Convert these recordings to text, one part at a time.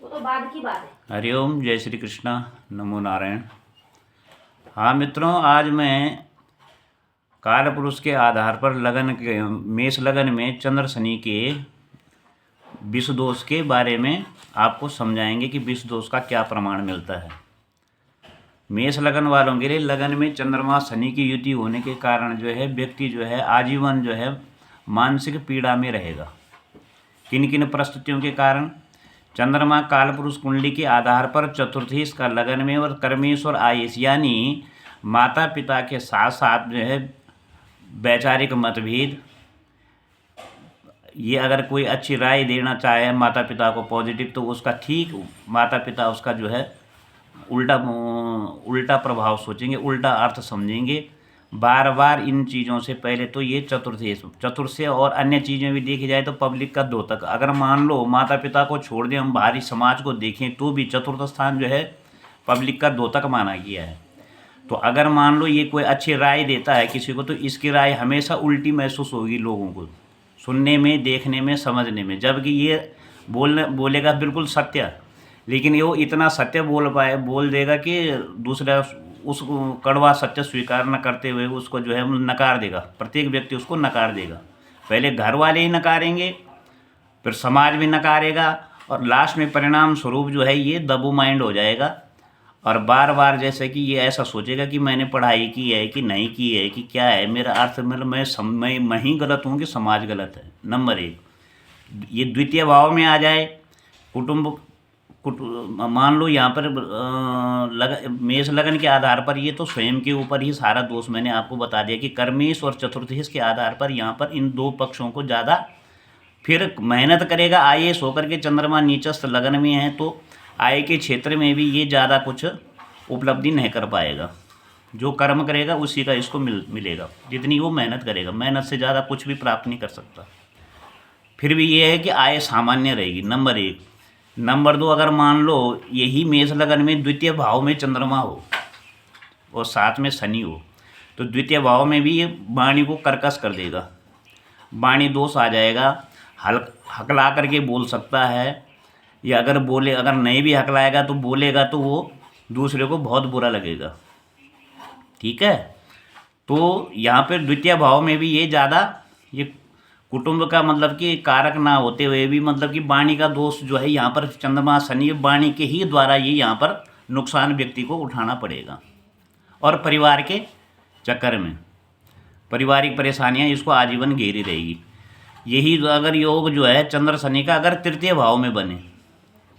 वो तो बाद की बात है। हरिओम, जय श्री कृष्णा, नमो नारायण। हाँ मित्रों, आज मैं काल पुरुष के आधार पर लगन के मेष लगन में चंद्र शनि के विष दोष के बारे में आपको समझाएंगे कि विष दोष का क्या प्रमाण मिलता है। मेष लगन वालों के लिए लगन में चंद्रमा शनि की युति होने के कारण जो है व्यक्ति जो है आजीवन जो है मानसिक पीड़ा में रहेगा। किन किन परिस्थितियों के कारण? चंद्रमा काल पुरुष कुंडली के आधार पर चतुर्थी इसका लगन में और कर्मेश और आयुष यानी माता पिता के साथ साथ जो है वैचारिक मतभेद, ये अगर कोई अच्छी राय देना चाहे माता पिता को पॉजिटिव तो उसका ठीक माता पिता उसका जो है उल्टा प्रभाव सोचेंगे, उल्टा अर्थ समझेंगे। बार बार इन चीज़ों से पहले तो ये चतुर्थ और अन्य चीज़ें भी देखी जाए तो पब्लिक का द्योतक, अगर मान लो माता पिता को छोड़ दें हम बाहरी समाज को देखें तो भी चतुर्थ स्थान जो है पब्लिक का द्योतक माना गया है। तो अगर मान लो ये कोई अच्छी राय देता है किसी को तो इसकी राय हमेशा उल्टी महसूस होगी लोगों को सुनने में, देखने में, समझने में, जबकि ये बोलेगा बिल्कुल सत्य, लेकिन वो इतना सत्य बोल देगा कि दूसरा उस कड़वा सत्य स्वीकार न करते हुए उसको जो है नकार देगा। प्रत्येक व्यक्ति उसको नकार देगा। पहले घर वाले ही नकारेंगे, फिर समाज भी नकारेगा और लास्ट में परिणाम स्वरूप जो है ये दबू माइंड हो जाएगा और बार बार जैसे कि ये ऐसा सोचेगा कि मैंने पढ़ाई की है कि नहीं की है कि क्या है, मेरा अर्थ मतलब मैं ही गलत हूँ कि समाज गलत है। नंबर एक, ये द्वितीय भाव में आ जाए कुटुंब मान लो यहाँ पर मेष लगन के आधार पर ये तो स्वयं के ऊपर ही सारा दोष मैंने आपको बता दिया कि कर्मेश और चतुर्थेश के आधार पर यहाँ पर इन दो पक्षों को ज़्यादा फिर मेहनत करेगा। आईएएस होकर के चंद्रमा नीचस्थ लगन में है तो आय के क्षेत्र में भी ये ज़्यादा कुछ उपलब्धि नहीं कर पाएगा। जो कर्म करेगा उसी का इसको मिलेगा, जितनी वो मेहनत करेगा, मेहनत से ज़्यादा कुछ भी प्राप्त नहीं कर सकता। फिर भी ये है कि आय सामान्य रहेगी। नंबर एक। नंबर दो, अगर मान लो यही मेष लगन में द्वितीय भाव में चंद्रमा हो और साथ में शनि हो तो द्वितीय भाव में भी ये वाणी को कर्कश कर देगा, वाणी दोष आ जाएगा। हकला करके बोल सकता है या अगर नहीं भी हकलाएगा तो बोलेगा तो वो दूसरे को बहुत बुरा लगेगा। ठीक है, तो यहाँ पर द्वितीय भाव में भी ये ज़्यादा ये कुटुंब का मतलब कि कारक ना होते हुए भी मतलब कि वाणी का दोष जो है यहाँ पर चंद्रमा शनि वाणी के ही द्वारा ये यहाँ पर नुकसान व्यक्ति को उठाना पड़ेगा और परिवार के चक्कर में पारिवारिक परेशानियाँ इसको आजीवन घेरी रहेगी। यही अगर योग जो है चंद्र शनि का अगर तृतीय भाव में बने,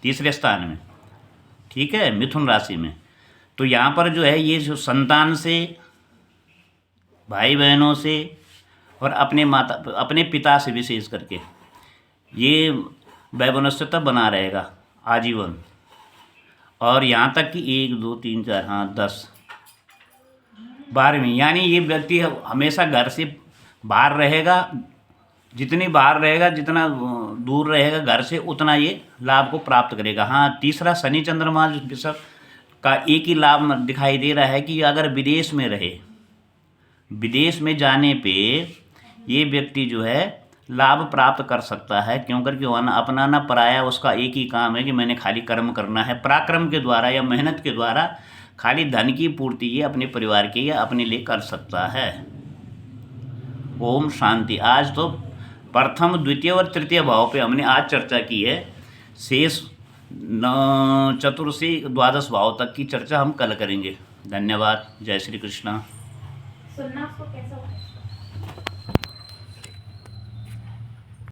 तीसरे स्थान में, ठीक है, मिथुन राशि में, तो यहाँ पर जो है ये जो संतान से, भाई बहनों से और अपने पिता से विशेष करके ये वैमनस्यता बना रहेगा आजीवन। और यहाँ तक कि 1 2 3 4 हाँ 10 12वीं यानी ये व्यक्ति हमेशा घर से बाहर रहेगा। जितनी बाहर रहेगा, जितना दूर रहेगा घर से, उतना ये लाभ को प्राप्त करेगा। हाँ, तीसरा शनि चंद्रमा का एक ही लाभ दिखाई दे रहा है कि अगर विदेश में रहे, विदेश में जाने पे ये व्यक्ति जो है लाभ प्राप्त कर सकता है। क्यों करके अपना ना पराया उसका एक ही काम है कि मैंने खाली कर्म करना है, पराक्रम के द्वारा या मेहनत के द्वारा खाली धन की पूर्ति ये अपने परिवार के या अपने लिए कर सकता है। ओम शांति। आज तो प्रथम, द्वितीय और तृतीय भाव पे हमने आज चर्चा की है। शेष चतुर्थ से द्वादश भाव तक की चर्चा हम कल करेंगे। धन्यवाद। जय श्री कृष्णा। सुनना उसको कैसा होता है?